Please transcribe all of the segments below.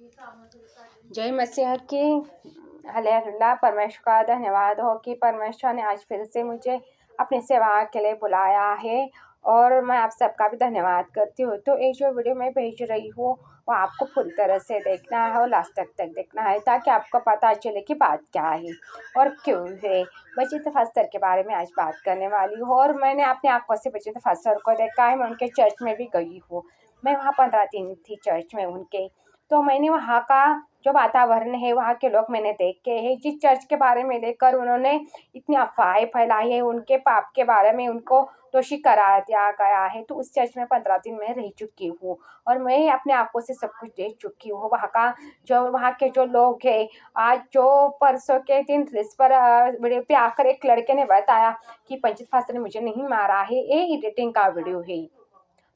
जय मसीह की। हालेलुया। परमेश्वर का धन्यवाद हो कि परमेश्वर ने आज फिर से मुझे अपनी सेवा के लिए बुलाया है और मैं आप सबका भी धन्यवाद करती हूँ। तो ये जो वीडियो मैं भेज रही हूँ वो आपको पूरी तरह से देखना है और लास्ट तक देखना है ताकि आपको पता चले कि बात क्या है और क्यों है। बचीत फास्टर के बारे में आज बात करने वाली हूँ और मैंने अपनी आंखों से बचीत फास्टर को देखा है। मैं उनके चर्च में भी गई हूँ। मैं वहाँ 15 दिन थी चर्च में उनके। तो मैंने वहाँ का जो वातावरण है, वहाँ के लोग मैंने देखे हैं। जिस चर्च के बारे में लेकर उन्होंने इतनी अफवाहें फैलाई है, उनके पाप के बारे में उनको दोषी करार दिया गया है, तो उस चर्च में 15 दिन में रह चुकी हूँ और मैं अपने आंखों से सब कुछ देख चुकी हूँ। वहाँ के जो लोग हैं, आज जो परसों के दिन लिस्ट पर वीडियो पे आकर एक लड़के ने बताया कि पंचित फास्टर ने मुझे नहीं मारा है, ये एडिटिंग का वीडियो है।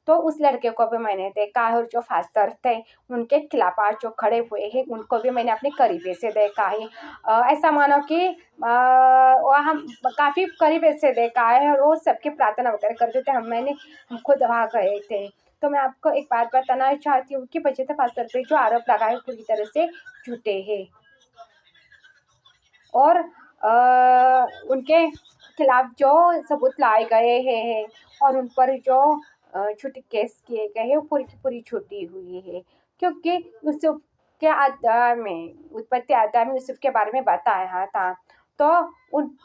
तो उस लड़के को भी मैंने देखा है और जो फास्टर थे उनके खिलाफ आज जो खड़े हुए हैं उनको भी मैंने अपने करीबे से देखा है। ऐसा मानो कि हम काफ़ी करीबे से देखा है और वो सबकी प्रार्थना वगैरह करते थे। हम खुद वहाँ गए थे। तो मैं आपको एक बात बताना चाहती हूँ कि बचीत फास्टर पे जो आरोप लगाए पूरी तरह से झूठे हैं और उनके खिलाफ जो सबूत लाए गए हैं और उन पर जो झूठे केस किए गए हैं वो पूरी की पूरी झूठी हुई है। क्योंकि यूसुफ के उत्पत्ति आदम में यूसुफ के बारे में बताया था, तो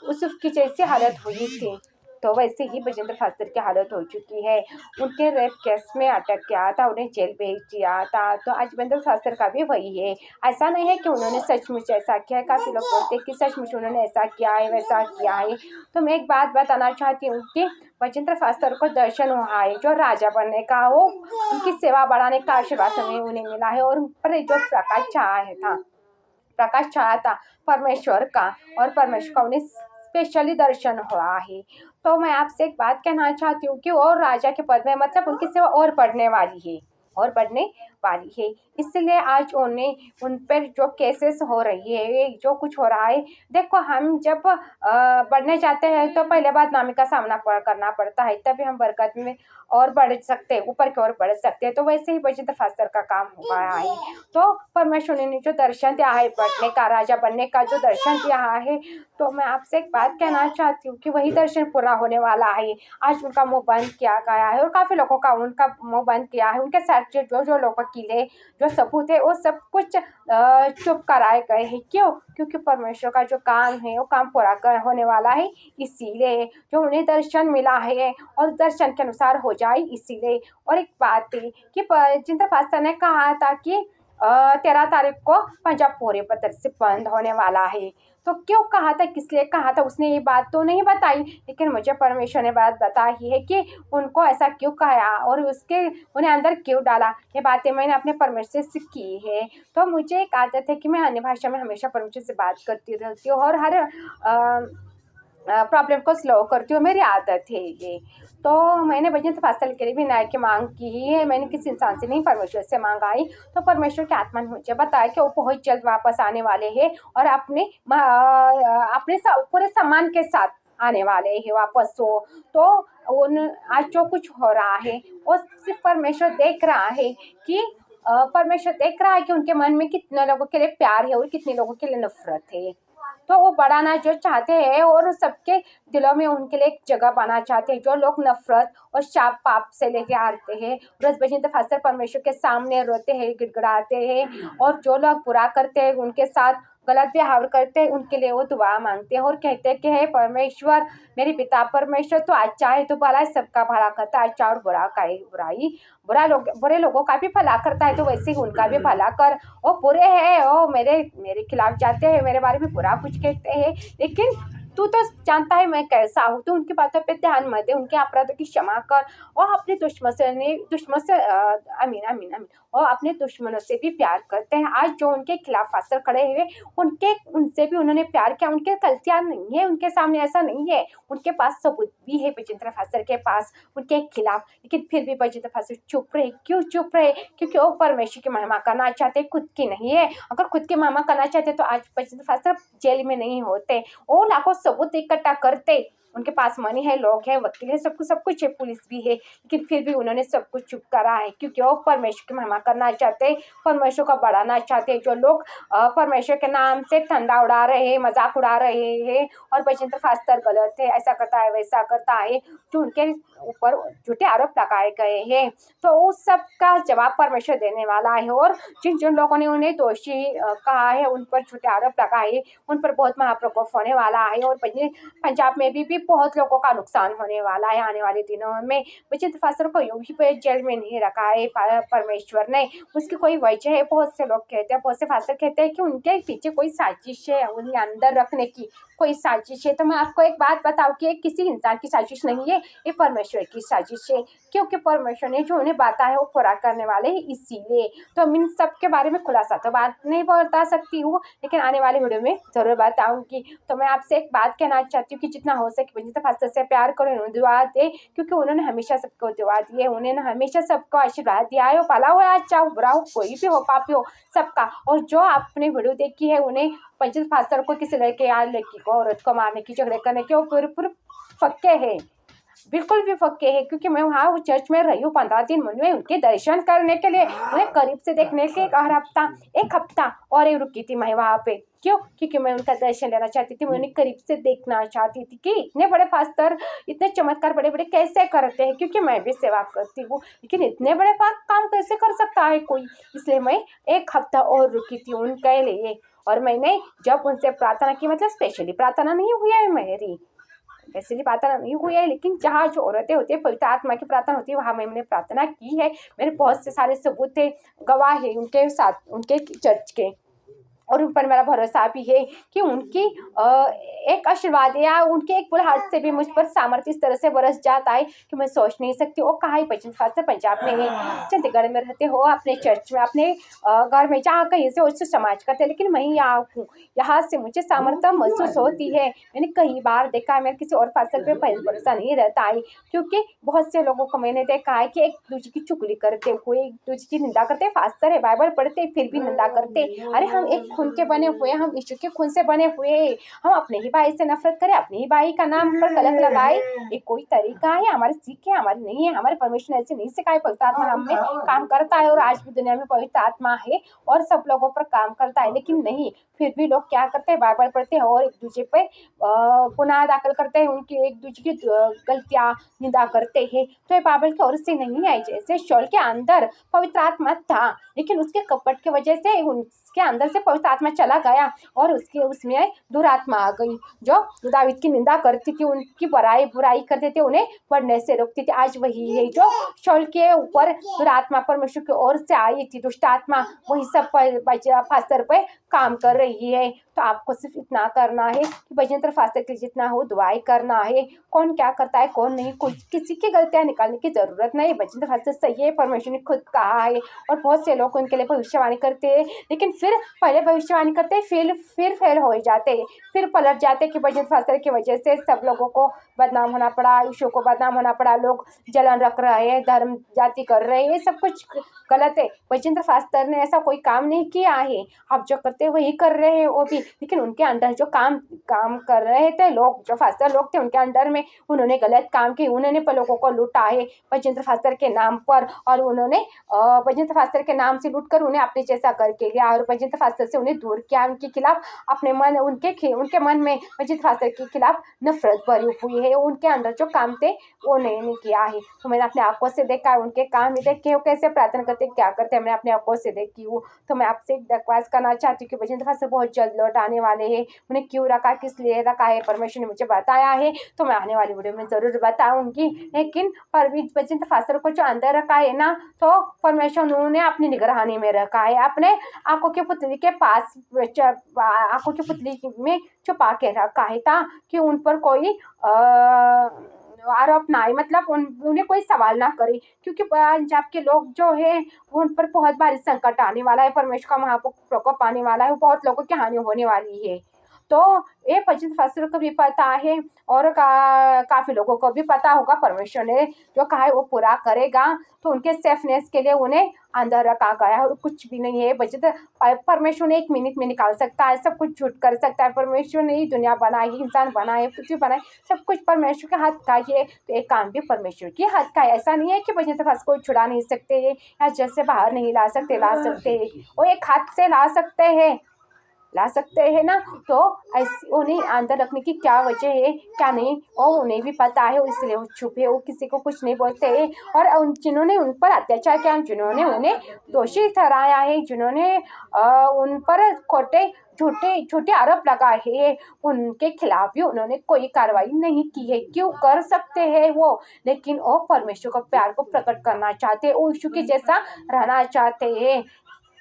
यूसुफ की जैसी हालत हुई थी तो वैसे ही बजेंद्र फास्टर की हालत हो चुकी है। उनके रेप केस में अटक किया था, उन्हें जेल भेज दिया था। तो आज बजेंद्र फास्टर का भी वही है। ऐसा नहीं है कि उन्होंने सचमुच ऐसा किया है। काफ़ी लोग बोलते हैं कि सचमुच उन्होंने ऐसा किया है, वैसा किया है। तो मैं एक बात बताना चाहती हूँ कि बजेंद्र फास्टर को दर्शन हुआ है जो राजा बनने का, वो उनकी सेवा बढ़ाने का आशीर्वाद उन्हें मिला है और उन पर जो प्रकाश छाया था परमेश्वर का, और परमेश्वर का उन्हें स्पेशली दर्शन हुआ है। तो मैं आपसे एक बात कहना चाहती हूँ कि और राजा के पद में मतलब उनकी सेवा और बढ़ने वाली है। इसलिए आज उन पर जो केसेस हो रही है, जो कुछ हो रहा है, देखो हम जब बढ़ने जाते हैं तो पहले बात नामी का सामना करना पड़ता है, तभी हम बरकत में और बढ़ सकते हैं, ऊपर की ओर बढ़ सकते हैं। तो वैसे ही बचीत फास्टर का काम हो गया है। तो परमेश्वर ने जो दर्शन दिया है बढ़ने का, राजा बनने का जो दर्शन दिया है, तो मैं आपसे एक बात कहना चाहती हूँ कि वही दर्शन पूरा होने वाला है। आज उनका मुंह बंद किया गया है और काफ़ी लोगों का उनका मुंह बंद किया है। उनके साथ जो लोग वकील है, जो सबूत है, वो सब कुछ चुप कराए गए हैं। क्यों? क्योंकि परमेश्वर का जो काम है वो काम पूरा होने वाला है। इसीलिए जो उन्हें दर्शन मिला है और दर्शन के अनुसार हो जाए, इसीलिए। और एक बात थी कि बजेंद्र फास्टर ने कहा था कि 13 तारीख को पंजाब पूरे पत्र से बंद होने वाला है। तो क्यों कहा था, किस लिए कहा था, उसने ये बात तो नहीं बताई, लेकिन मुझे परमेश्वर ने बात बताई है कि उनको ऐसा क्यों कहा और उन्हें अंदर क्यों डाला। ये बातें मैंने अपने परमेश्वर से सीखी है। तो मुझे एक आदत है कि मैं अन्य भाषा में हमेशा परमेश्वर से बात करती रहती हूँ और हर प्रॉब्लम को स्लो करती हूँ, मेरी आदत है ये। तो मैंने बजेंद्र फास्टर के लिए भी न्याय की मांग की है। मैंने किसी इंसान से नहीं, परमेश्वर से मांगा है। तो परमेश्वर की आत्मा ने मुझे बताया कि वो बहुत जल्द वापस आने वाले हैं और अपने पूरे सम्मान के साथ आने वाले हैं वापस। तो आज जो कुछ हो रहा है वो सिर्फ परमेश्वर देख रहा है कि परमेश्वर देख रहा है कि उनके मन में कितने लोगों के लिए प्यार है और कितने लोगों के लिए नफरत है। तो वो बढ़ाना जो चाहते हैं और सबके दिलों में उनके लिए एक जगह बनाना चाहते हैं। जो लोग नफरत और शाप पाप से लेके आते हैं, रोज बजेंद्र फास्टर परमेश्वर के सामने रोते हैं, गिड़गिड़ाते हैं, और जो लोग बुरा करते हैं, उनके साथ गलत व्यवहार करते हैं, उनके लिए वो दुआ मांगते हैं और कहते हैं कि हे परमेश्वर, मेरे पिता परमेश्वर, तो अच्छा है, तो भला सबका भला करता है, अच्छा और बुरे लोगों का भी भला करता है, तो वैसे ही उनका भी भला कर। वो बुरे हैं, वो मेरे खिलाफ जाते हैं, मेरे बारे में बुरा कुछ कहते हैं, लेकिन तू तो जानता है मैं कैसा हूँ। तो उनकी बातों पे ध्यान मत दे, उनके अपराधों की क्षमा कर और अपने दुश्मन से आमीन आमीन आमीन, और अपने दुश्मनों से भी प्यार करते हैं। आज जो उनके खिलाफ फास्टर खड़े हुए, उनसे भी उन्होंने प्यार किया। उनके गलतियां नहीं है, उनके सामने ऐसा नहीं है, उनके पास सबूत भी है बजेंद्र फास्टर के पास उनके खिलाफ, लेकिन फिर भी बजेंद्र फास्टर चुप रहे। क्यों चुप रहे? क्योंकि वो परमेश्वर की महिमा करना चाहते, खुद की नहीं है। अगर खुद की महिमा करना चाहते तो आज बजेंद्र फास्टर जेल में नहीं होते। वो लाखों सबूत इकट्ठा करते उनके पास मनी है, लोग है, वकील है, सब कुछ है, पुलिस भी है, लेकिन फिर भी उन्होंने सब कुछ चुप करा है क्योंकि वो परमेश्वर की महिमा करना चाहते हैं, परमेश्वर को बढ़ाना चाहते हैं। जो लोग परमेश्वर के नाम से ठंडा उड़ा रहे हैं, मजाक उड़ा रहे हैं और बजेंद्र फास्टर गलत है, ऐसा करता है, वैसा करता है, जो उनके ऊपर झूठे आरोप लगाए गए हैं, तो उस सब का जवाब परमेश्वर देने वाला है। और जिन जिन लोगों ने उन्हें दोषी कहा है, उन पर झूठे आरोप लगाए, उन पर बहुत महाप्रकोप होने वाला है और पंजाब में भी बहुत लोगों का नुकसान होने वाला है आने वाले दिनों में। बजेंद्र फास्टर को यूं ही जेल में नहीं रखा है परमेश्वर ने, उसकी कोई वजह है। बहुत से लोग कहते हैं, बहुत से फास्टर कहते हैं कि उनके पीछे कोई साजिश है, उन्हें अंदर रखने की कोई साजिश है। तो मैं आपको एक बात बताऊं कि ये किसी इंसान की साजिश नहीं है, ये परमेश्वर की साजिश है, क्योंकि परमेश्वर ने जो उन्हें बांटा है वो पूरा करने वाले हैं। इसीलिए तो हम इन सब के बारे में खुलासा तो बात नहीं बता सकती हूँ, लेकिन आने वाले वीडियो में जरूर बताऊंगी। तो मैं आपसे एक बात कहना चाहती हूँ कि जितना हो सके बजेंद्र फास्टर से प्यार करो, उन्हें दुआ दे, क्योंकि उन्होंने हमेशा सबको दुआ दी है, उन्होंने हमेशा सबको आशीर्वाद दिया है, वो भला हो अच्छा हो बुरा हो, कोई भी हो, पापी हो, सबका। और जो आपने वीडियो देखी है, उन्हें बजेंद्र फास्टर को किसी लड़के या लड़की को, औरत को मारने की, झगड़े करने के, वो पूरे पक्के है, बिल्कुल भी पक्के है, क्योंकि मैं वहाँ चर्च में रही हूँ 15 दिन में उनके दर्शन करने के लिए, उन्हें करीब से देखने के एक हफ्ता और एक रुकी थी मैं वहाँ पे। क्यों? क्योंकि मैं उनका दर्शन लेना चाहती थी, मैं उन्हें करीब से देखना चाहती थी कि इतने बड़े पास्टर इतने चमत्कार बड़े बड़े कैसे करते हैं, क्योंकि मैं भी सेवा करती हूँ, लेकिन इतने बड़े काम कैसे कर सकता है कोई। इसलिए मैं एक हफ्ता और रुकी थी उनके लिए, और मैंने जब उनसे प्रार्थना की, मतलब स्पेशली प्रार्थना नहीं हुई है मेरी, वैसे भी प्रार्थना नहीं हुई है, लेकिन जहाँ जो औरतें होती है, पवित्र आत्मा की प्रार्थना होती है, वहाँ मैंने प्रार्थना की है। मेरे बहुत से सारे सबूत थे, गवाह है उनके साथ, उनके चर्च के, और उन पर मेरा भरोसा भी है कि उनकी एक आशीर्वाद या उनके एक बुलाहट से भी मुझ पर सामर्थ्य इस तरह से बरस जाता है कि मैं सोच नहीं सकती। वो कहाँ ही बजेंद्र फास्टर पंजाब में है, चंडीगढ़ में रहते हो, अपने चर्च में, अपने घर में, जहाँ कहीं से उससे समाज करते हैं, लेकिन मैं यहाँ हूँ, यहाँ से मुझे सामर्थ्य महसूस होती है। मैंने कई बार देखा है, मेरे किसी और फास्टर पे भरोसा नहीं रहता है, क्योंकि बहुत से लोगों को मैंने देखा है कि एक दूसरे की चुगली करते हुए, एक दूसरे की निंदा करते, फास्टर है, बाइबल पढ़ते, फिर भी निंदा करते। अरे हम एक खून के बने हुए, हम यीशु के खून से बने हुए, हम अपने ही भाई से नफरत करें, अपने ही भाई का नाम पर कलंक लगाए, ये कोई तरीका है? हमारी सीख है, हमारी नहीं है, हमारे परमेश्वर ने ऐसे नहीं सिखाए। पवित्र आत्मा हम में काम करता है, और आज भी दुनिया में पवित्र आत्मा है और सब लोगों पर काम करता है, लेकिन नहीं, फिर भी लोग क्या करते हैं, बाइबल पढ़ते हैं और एक दूसरे पे गुनाह दाखिल करते हैं, उनकी एक दूसरे की गलतियां निंदा करते हैं। तो ये बाइबल की ओर से नहीं है। जैसे शौल के अंदर पवित्र आत्मा था, लेकिन उसके कपट की वजह से उसके अंदर से पवित्र आत्मा चला गया और उसमें दुरात्मा आ गई, जो दावीद की निंदा करती थी, उनकी बुराई करते थे, उन्हें बढ़ने से रोकती थी। आज वही है जो शौल के ऊपर दुरात्मा परमेश्वर की ओर से आई थी, दुष्ट आत्मा, वही सब फास्टर पे काम कर रही है। तो आपको सिर्फ इतना करना है कि बजेंद्र फास्टर के जितना हो दुआई करना है। कौन क्या करता है, कौन नहीं, कुछ किसी की गलतियां निकालने की जरूरत नहीं। बजेंद्र फास्टर सही है, परमेश्वर ने खुद कहा है, और बहुत से लोग उनके लिए भविष्यवाणी करते हैं, लेकिन फिर पहले भविष्यवाणी करते फिर फेल हो जाते, फिर पलट जाते कि बजेंद्र फास्टर की वजह से सब लोगों को बदनाम होना पड़ा, यीशु को बदनाम होना पड़ा, लोग जलन रख रहे हैं, धर्म जाति कर रहे हैं, ये सब कुछ गलत है। बजेंद्र फास्टर ने ऐसा कोई काम नहीं किया है, आप जो करते वही कर रहे हैं वो भी, लेकिन उनके अंडर जो काम कर रहे थे लोग, जो फास्टर लोग थे उनके अंडर में, उन्होंने गलत काम किए, उन्होंने लोगों को लूटा है बजेंद्र फास्टर के नाम पर, और उन्होंने बजेंद्र फास्टर के नाम से लूट कर उन्हें अपने जैसा करके लिया, और बजेंद्र फास्टर से उन्हें दूर किया, उनके खिलाफ अपने मन उनके मन में बजेंद्र फास्टर के खिलाफ नफरत भरी हुई है। उनके अंदर जो काम थे वो नहीं किया है। तो मैंने अपने आंखों से देखा है, उनके काम भी देखे हो, कैसे प्रार्थना करते, क्या करते हैं, मैं अपने आंखों से देखी हूँ। तो मैं आपसे रिक्वेस्ट करना चाहती हूँ कि बजेंद्र फास्टर बहुत जल्द लौट आने वाले हैं, उन्हें क्यों रखा, किस लिए रखा है, परमेश्वर ने मुझे बताया है, तो मैं आने वाली वीडियो में जरूर बताऊंगी। लेकिन बजेंद्र फास्टर को जो अंदर रखा है ना, तो परमेश्वर ने अपनी निगरानी में रखा है, अपने आंखों की पुतली के पास, आंखों की पुतली में छुपा के रखा है, ताकि उन पर कोई आरोप ना आए, मतलब उन्हें कोई सवाल ना करे, क्योंकि पंजाब के लोग जो है उन पर बहुत भारी संकट आने वाला है, परमेश्वर का महाप्रकोप आने वाला है, बहुत लोगों की हानि होने वाली है। तो ये पवित्र शास्त्र को भी पता है और काफ़ी लोगों को भी पता होगा परमेश्वर ने जो कहा है वो पूरा करेगा। तो उनके सेफनेस के लिए उन्हें अंदर रखा गया है और कुछ भी नहीं है बचित। परमेश्वर ने 1 मिनट में निकाल सकता है, सब कुछ झूठ कर सकता है। परमेश्वर ने ही दुनिया बनाई, इंसान बनाए, पृथ्वी बनाई, सब कुछ परमेश्वर के हाथ का ही है। तो एक काम भी परमेश्वर के हाथ का है। ऐसा नहीं है कि बचित पास कोई छुड़ा नहीं सकते है या जल से बाहर नहीं ला सकते हैं। वो एक हाथ से ला सकते हैं ना। तो ऐसे उन्हें अंदर रखने की क्या वजह है क्या नहीं और उन्हें भी पता है, इसलिए वो छुपे, वो किसी को कुछ नहीं बोलते हैं। और जिन्होंने उन पर अत्याचार किया, जिन्होंने उन्हें दोषी ठहराया है, जिन्होंने उन पर झूठे आरोप लगाए हैं, उनके खिलाफ भी उन्होंने कोई कार्रवाई नहीं की है। क्यों कर सकते हैं वो, लेकिन वो परमेश्वर का प्यार को प्रकट करना चाहते हैं, वो यीशु के जैसा रहना चाहते हैं।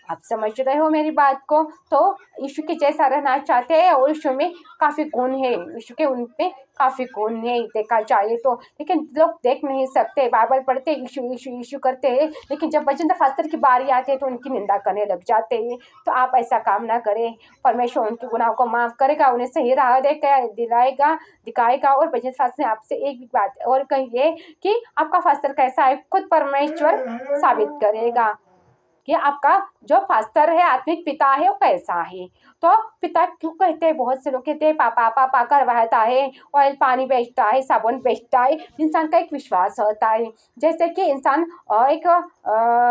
आप समझ रहे हो मेरी बात को। तो यीशु के जैसा रहना चाहते हैं और यीशु में काफ़ी गुण है, यीशु के उनपे काफ़ी गुण है देखा जाए तो। लेकिन लोग देख नहीं सकते, बाइबल पढ़ते यीशु यीशु यीशु करते हैं, लेकिन जब वचन शास्त्र की बारी आती है तो उनकी निंदा करने लग जाते हैं। तो आप ऐसा काम ना करें, परमेश्वर उनके गुनाहों को माफ़ करेगा, उन्हें सही राह दिखाएगा। और वचन शास्त्र ने आपसे एक भी बात और कही है कि आपका फास्टर कैसा है खुद परमेश्वर साबित करेगा कि आपका जो फास्टर है, आत्मिक पिता है, वो कैसा है। तो पिता क्यों कहते हैं, बहुत से लोग कहते हैं पापा पापा करवाता है, ऑयल पानी बेचता है, साबुन बेचता है। इंसान का एक विश्वास होता है, जैसे कि इंसान एक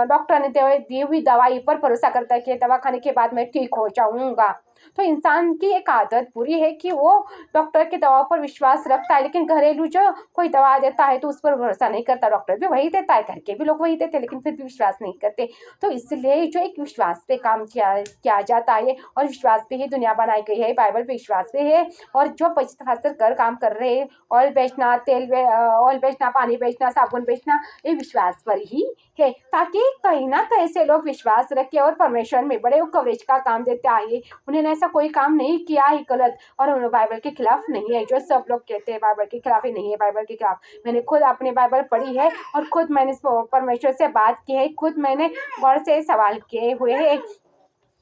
डॉक्टर ने दी हुई दवाई पर भरोसा करता है कि दवा खाने के बाद मैं ठीक हो जाऊंगा। तो इंसान की एक आदत बुरी है कि वो डॉक्टर की दवा पर विश्वास रखता है, लेकिन घरेलू जो कोई दवा देता है तो उस पर भरोसा नहीं करता। डॉक्टर भी वही देता है, घर के भी लोग वही देते हैं, लेकिन फिर भी विश्वास नहीं करते। तो इसलिए जो एक विश्वास पे काम किया जाता है, और विश्वास पे ही दुनिया बनाई गई है, बाइबल पे विश्वास पे है। और जो पवित्र शास्त्र कर काम कर रहे हैं, ऑयल बेचना, ऑयल बेचना, पानी बेचना, साबुन बेचना, ये विश्वास पर ही है, ताकि कहीं ना कहीं से लोग विश्वास रखे और परमेश्वर में बड़े कवरेज का काम देते आए। उन्होंने ऐसा कोई काम नहीं किया ही गलत, और उन्होंने बाइबल के खिलाफ नहीं है। जो सब लोग कहते हैं बाइबल के खिलाफ ही नहीं है, बाइबल के खिलाफ। मैंने खुद अपनी बाइबल पढ़ी है और खुद मैंने परमेश्वर से बात की है, खुद मैंने गौर से सवाल किए हुए हैं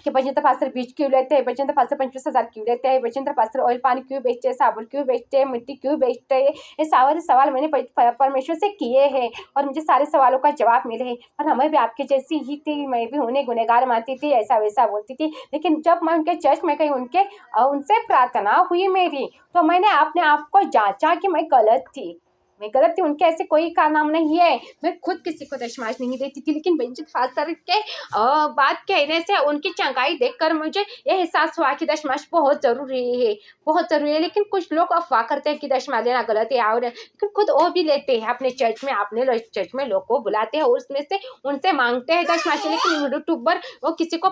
कि बचेंद्र पास्टर बीज क्यों लेते हैं, बचेंद्र पास्टर 25,000 क्यों लेते हैं, बचेंद्र पास्टर ऑयल पानी क्यों बेचते हैं, साबुन क्यों बेचते हैं, मिट्टी क्यों बेचते हैं। ये सारे सवाल मैंने परमेश्वर से किए हैं और मुझे सारे सवालों का जवाब मिले हैं। और हमें भी आपके जैसी ही थी, मैं भी उन्हें गुनहगार मानती थी, ऐसा वैसा बोलती थी। लेकिन जब मैं उनके चर्च में गई, उनसे प्रार्थना हुई मेरी, तो मैंने अपने आप को जांचा कि मैं गलत थी। उनके ऐसे कोई का नाम नहीं है, मैं खुद किसी को दशमाश नहीं देती थी। लेकिन बेंचित फास्टर के बात कहने से, उनकी चंगाई देखकर मुझे यह एहसास हुआ कि दशमाश बहुत ज़रूरी है। लेकिन कुछ लोग अफवाह करते हैं कि दशमाश लेना गलत है, और लेकिन खुद वो भी लेते हैं अपने चर्च में लोग को बुलाते हैं और उसमें से उनसे मांगते हैं दशमाश। लेकिन यूट्यूबर वो किसी को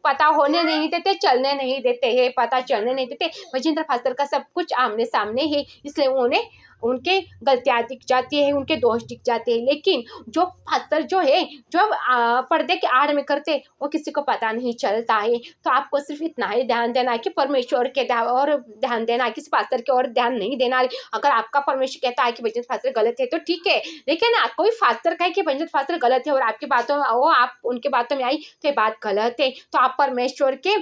पता होने नहीं देते, चलने नहीं देते हैं, पता चलने नहीं देते। बचिंद्र फास्टर का सब कुछ आमने सामने है, इसलिए उन्हें उनके गलतियाँ दिख जाती है, उनके दोष दिख जाते हैं। लेकिन जो फास्टर जो है, जो पर्दे के आड़ में करते, वो किसी को पता नहीं चलता है। तो आपको सिर्फ इतना ही ध्यान देना है कि परमेश्वर के और ध्यान देना है, किसी फास्टर के और ध्यान नहीं देना है। अगर आपका परमेश्वर कहता है कि बचिंद्र फास्टर गलत है तो ठीक है, लेकिन कोई फास्टर कहे कि बचिंद्र फास्टर गलत है और आपकी बातों में आप उनके बातों में आई तो ये बात गलत है, तो आप परमेश्वर के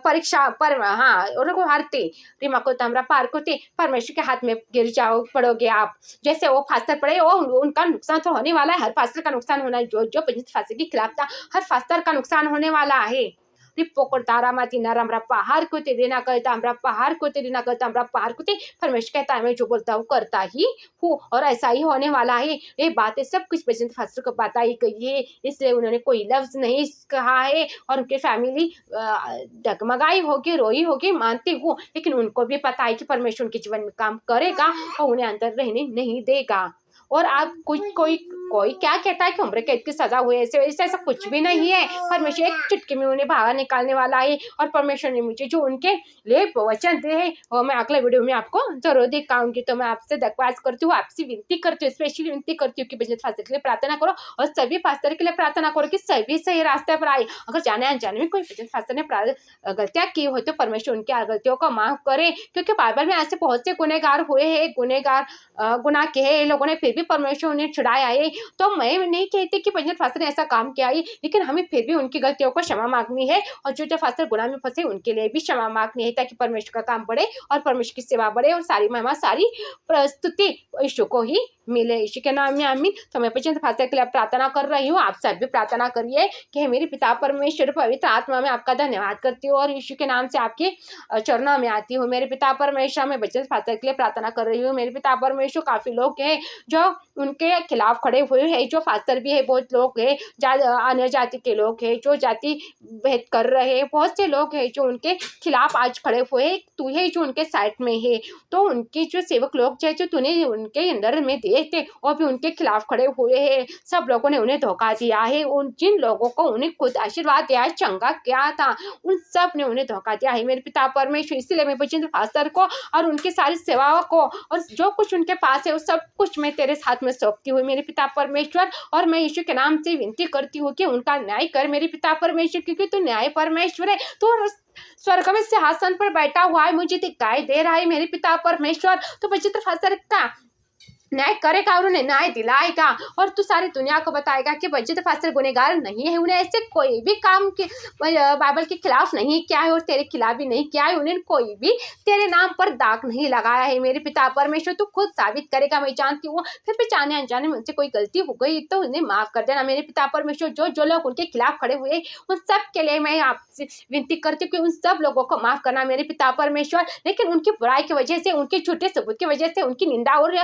परीक्षा पर और हारते रिमा को तमरा पार करते परमेश्वर के हाथ में गिर जाओ, पड़ोगे आप। जैसे वो फास्टर पड़े, वो उनका नुकसान तो होने वाला है, हर फास्टर का नुकसान होना है। जो फास्टर के खिलाफ था, हर फास्टर का नुकसान होने वाला है। पहाड़ को देना करता हमरा पहाड़ को देना करता हमरा पहाड़ को परमेश्वर कहता है मैं जो बोलता हूँ करता ही हूँ, और ऐसा ही होने वाला है। ये बातें सब कुछ बचिंद्र फास्टर को बताई गई है, इसलिए उन्होंने कोई लफ्ज नहीं कहा है। और उनके फैमिली डगमगाई होगी, रोई होगी, मानती हूँ, लेकिन उनको भी पता है कि परमेश्वर उनके जीवन में काम करेगा और उन्हें अंदर रहने नहीं देगा। और आप कोई क्या कहता है कि उम्र कैद की सजा हुई, ऐसा कुछ भी नहीं है। परमेश्वर एक चुटकी में उन्हें बाहर निकालने वाला है, और परमेश्वर ने मुझे जो उनके लिए वचन दिए हैं वो मैं अगले वीडियो में आपको जरूर दिखाऊंगी। तो मैं आपसे दरख्वास्त करती हूँ, आपसे विनती करती हूँ, स्पेशली विनती करती हूँ कि बचिंद्र फास्टर के लिए प्रार्थना करो और सभी फास्टर के लिए प्रार्थना करो कि सभी सही रास्ते पर आए। अगर जाने अनजाने में कोई बचिंद्र फास्टर ने गलतियाँ की हो तो परमेश्वर उनकी गलतियों को माफ करे, क्योंकि बाइबल में ऐसे बहुत से गुनहगार हुए हैं, गुनाह किए लोगों ने, फिर भी परमेश्वर उन्हें छुड़ाया है। तो मैं नहीं कहती कि पंडित फास्टर ने ऐसा काम किया है, लेकिन हमें फिर भी उनकी गलतियों को क्षमा मांगनी है और जो फास्टर गुनाह में फंसे उनके लिए भी क्षमा मांगनी है, ताकि परमेश्वर का काम बढ़े और परमेश्वर की सेवा बढ़े और सारी महिमा सारी प्रस्तुति यीशु को ही मिले। यीशु के नाम में आमीन। तो मैं पंडित फास्टर के लिए प्रार्थना कर रही हूँ, आप सब भी प्रार्थना करिए कि मेरे पिता परमेश्वर पवित्र आत्मा में आपका धन्यवाद करती हूँ और यीशु के नाम से आपके चरणों में आती हूँ। मेरे पिता परमेश्वर, मैं बच्चे फास्टर के लिए प्रार्थना कर रही हूँ। मेरे पिता परमेश्वर, काफी लोग हैं जो उनके खिलाफ खड़े हुए हैं, जो फास्टर भी है, बहुत लोग हैं, अन्य जाति के लोग हैं जो जाति भेद कर रहे हैं, बहुत से लोग हैं जो उनके खिलाफ आज खड़े हुए हैं। तू है जो उनके साइड में है, तो उनके जो सेवक लोग जो तूने उनके अंदर में दिए थे और भी उनके खिलाफ खड़े हुए हैं। सब लोगों ने उन्हें धोखा दिया है। उन जिन लोगों को उन्हें खुद आशीर्वाद दिया है, चंगा क्या था, उन सब ने उन्हें धोखा दिया है मेरे पिता परमेश्वर। इसलिए मैं बचिंद्र फास्टर को और उनकी सारी सेवाओं को और जो कुछ उनके पास है वो सब कुछ मैं तेरे हाथ में सौंपती हूँ मेरे पिता परमेश्वर। और मैं यीशु के नाम से विनती करती हूँ कि उनका न्याय कर मेरे पिता परमेश्वर, क्योंकि तू न्याय परमेश्वर है। तो स्वर्ग में सिंहासन पर बैठा हुआ है, मुझे दिखाई दे रहा है मेरे पिता परमेश्वर। तो बचिंद्र फास्टर का न्याय करेगा और उन्हें न्याय दिलाएगा और तू सारी दुनिया को बताएगा कि बचिंद्र फास्टर गुनहगार नहीं है। उन्हें ऐसे कोई भी काम के बाइबल के खिलाफ नहीं किया है और तेरे खिलाफ भी नहीं किया है। उन्हें कोई भी तेरे नाम पर दाग नहीं लगाया है मेरे पिता परमेश्वर। तू खुद साबित करेगा, मैं जानती हूँ। फिर भी जाने अनजाने में उनसे कोई गलती हो गई तो उन्हें माफ कर देना मेरे पिता परमेश्वर। जो जो लोग उनके खिलाफ खड़े हुए उन सब के लिए मैं आपसे विनती करती हूँ कि उन सब लोगों को माफ करना मेरे पिता परमेश्वर। लेकिन उनकी बुराई की वजह से, उनके झूठे सबूत की वजह से, उनकी निंदा और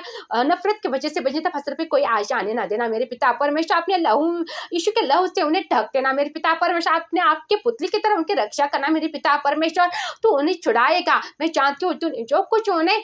नफरत की वजह से बचिंद्र फास्टर पे कोई आशा आने ना देना मेरे पिता परमेश्वर। अपने लहू, यीशु के लहू से उन्हें ढक देना मेरे पिता परमेश्वर। अपने आपके पुतली की तरह उनकी रक्षा करना मेरे पिता परमेश्वर। तो उन्हें छुड़ाएगा, मैं जानती हूँ। तू जो कुछ उन्हें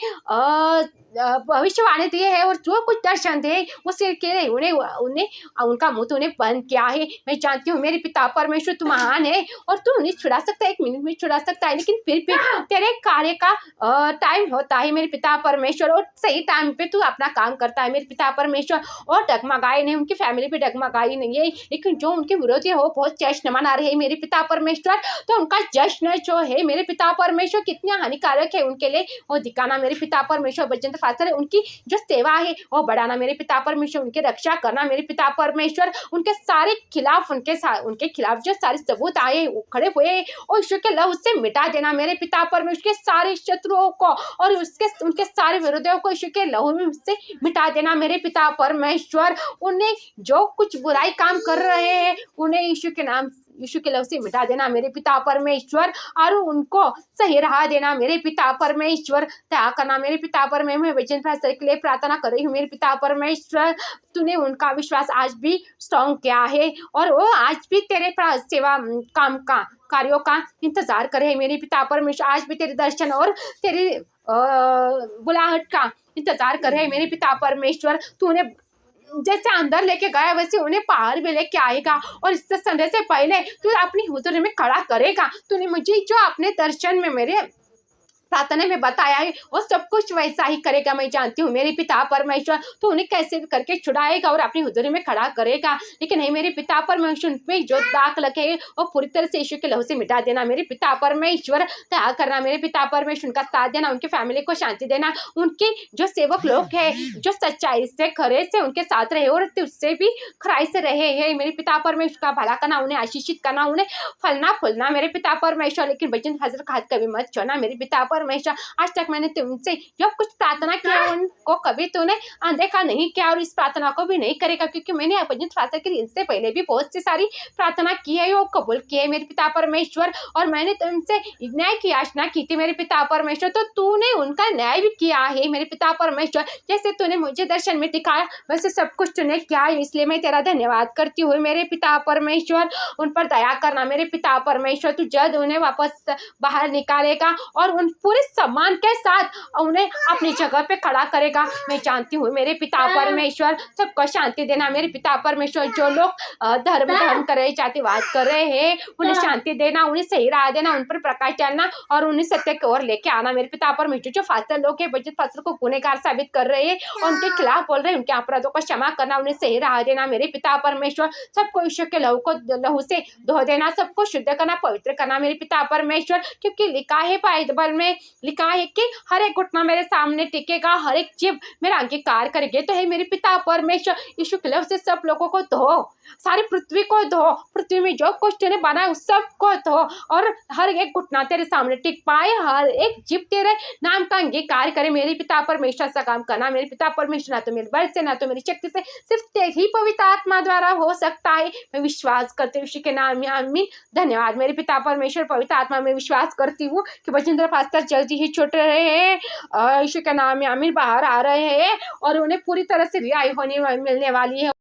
भविष्यवाणी दिए है और जो कुछ दर्शन दे वो सिर के लिए उन्हें उनका मुंह तो उन्हें बंद किया है। मैं जानती हूँ मेरे पिता परमेश्वर तू महान है और तू उन्हें छुड़ा सकता है, 1 मिनट में छुड़ा सकता है, लेकिन फिर भी तेरे कार्य का टाइम होता है मेरे पिता परमेश्वर और सही टाइम पे तू अपना काम करता है मेरे पिता परमेश्वर। और डगमगाए नहीं, उनकी फैमिली भी डगमगाई नहीं है, लेकिन जो उनके विरोधी है वो बहुत जश्न मना रहे हैं मेरे पिता परमेश्वर। तो उनका जश्न जो है मेरे पिता परमेश्वर कितना हानिकारक है उनके लिए वो दिखाना मेरे पिता परमेश्वर। बचिंद्र फास्टर है, उनकी जो सेवा है वो बढ़ाना मेरे पिता परमेश्वर, उनकी रक्षा करना मेरे पिता परमेश्वर। उनके सारे खिलाफ उनके खिलाफ जो सारे सबूत आए खड़े हुए और ईश्वर के लहू से मिटा देना मेरे पिता परमेश्वर के सारे शत्रुओं को और उनके सारे विरोधियों को ईश्वर के लहू में से मिटा देना मेरे पिता परमेश्वर। उन्हें जो कुछ बुराई काम कर रहे हैं उन्हें यीशु के लहू से मिटा देना मेरे पिता परमेश्वर और उनको सही राह देना मेरे पिता परमेश्वर। दया करना मेरे पिता परमेश्वर। मैं बचिंद्र फास्टर के लिए प्रार्थना कर रही हूँ मेरे पिता परमेश्वर। तूने उनका विश्वास आज भी स्ट्रॉन्ग किया है और वो आज भी तेरे सेवा काम का कार्यों का इंतजार करे मेरे पिता परमेश्वर। आज भी तेरे दर्शन और तेरी बुलाहट का इंतजार कर रहे मेरे पिता परमेश्वर। तूने जैसे अंदर लेके गया वैसे उन्हें बाहर भी लेके आएगा और इस संडे से पहले तू अपनी हुजूरी में खड़ा करेगा। तूने मुझे जो अपने दर्शन में मेरे प्रार्थना में बताया है वो सब कुछ वैसा ही करेगा, मैं जानती हूँ मेरे पिता परमेश्वर। तो उन्हें कैसे भी करके छुड़ाएगा और अपनी हुजूरी में खड़ा करेगा। लेकिन है मेरे पिता परमेश्वर पे जो दाग लगे वो पूरी तरह से यीशु के लहू से मिटा देना मेरे पिता परमेश्वर। दया करना मेरे पिता परमेश्वर, उनका साथ देना, उनकी फैमिली को शांति देना। उनके जो सेवक लोग हैं जो सच्चाई से खरे से उनके साथ रहे और उससे भी खराई से रहे हैं मेरे पिता परमेश्वर का भला करना, उन्हें आशीषित करना, उन्हें फलना फूलना मेरे पिता परमेश्वर। लेकिन बचिंद्र फास्टर का हाथ कभी मत छोड़ना मेरे पिता परमेश्वर। आज तक मैंने तुमसे जो कुछ प्रार्थना किया उनको कभी तूने अनदेखा नहीं किया और इस प्रार्थना को भी नहीं करेगा, क्योंकि मैंने बचिंद्र फास्टर के लिए इससे पहले भी बहुत सी सारी प्रार्थना की है वो कबूल की है मेरे पिता परमेश्वर। और मैंने तुमसे न्याय की याचना की थी मेरे पिता परमेश्वर, तो तूने उनका न्याय भी किया है मेरे पिता परमेश्वर। जैसे तूने मुझे दर्शन में दिखाया वैसे सब कुछ तूने किया है, इसलिए मैं तेरा धन्यवाद करती हूँ मेरे पिता परमेश्वर। उन पर दया करना मेरे पिता परमेश्वर। तू जल्द उन्हें वापस बाहर निकालेगा और उन पूरे सम्मान के साथ उन्हें अपनी जगह पे खड़ा करेगा, मैं जानती हूँ मेरे पिता परमेश्वर। सबको शांति देना मेरे पिता परमेश्वर। जो लोग धर्म कर रहे, जातिवाद कर रहे हैं उन्हें शांति देना, उन्हें सही राह देना, उन पर प्रकाश डालना और उन्हें सत्य की ओर लेके आना मेरे पिता परमेश्वर। जो फास्टर लोग हैं बचिंद्र फास्टर को गुनहगार साबित कर रहे हैं और उनके खिलाफ बोल रहे हैं, उनके अपराधों को क्षमा करना, उन्हें सही राह देना मेरे पिता परमेश्वर। सबको ईश्वर के लहू से धो देना, सबको शुद्ध करना, पवित्र करना मेरे पिता परमेश्वर। क्योंकि लिखा है बाइबल में लिखा है कि हर एक घुटना मेरे सामने टिकेगा, हर एक जीभ मेरा अंगीकार करेंगे। तो हे मेरे पिता परमेश्वर, यीशु के लफ्ज़ से सब लोगों को धो, सारी पृथ्वी को धो, पृथ्वी में जो कुछ तूने बनाया उस सब को धो, और हर एक घुटना तेरे सामने टिक पाए, हर एक जीभ तेरे नाम का अंगीकार करे। मेरे पिता परमेश्वर से काम करना, मेरे पिता परमेश्वर, ना तो मेरे बल से ना तो मेरी शक्ति से, सिर्फ तेरी ही पवित्र आत्मा द्वारा हो सकता है। मैं विश्वास करती हूँ, यीशु के नाम में आमीन। धन्यवाद मेरे पिता परमेश्वर, पवित्र आत्मा में विश्वास करती हूँ कि बजिंद्र पास्टर जल्दी ही छूट रहे हैं, यीशु के नाम में आमीन, बाहर आ रहे हैं और उन्हें पूरी तरह से रिहाई होने मिलने वाली है।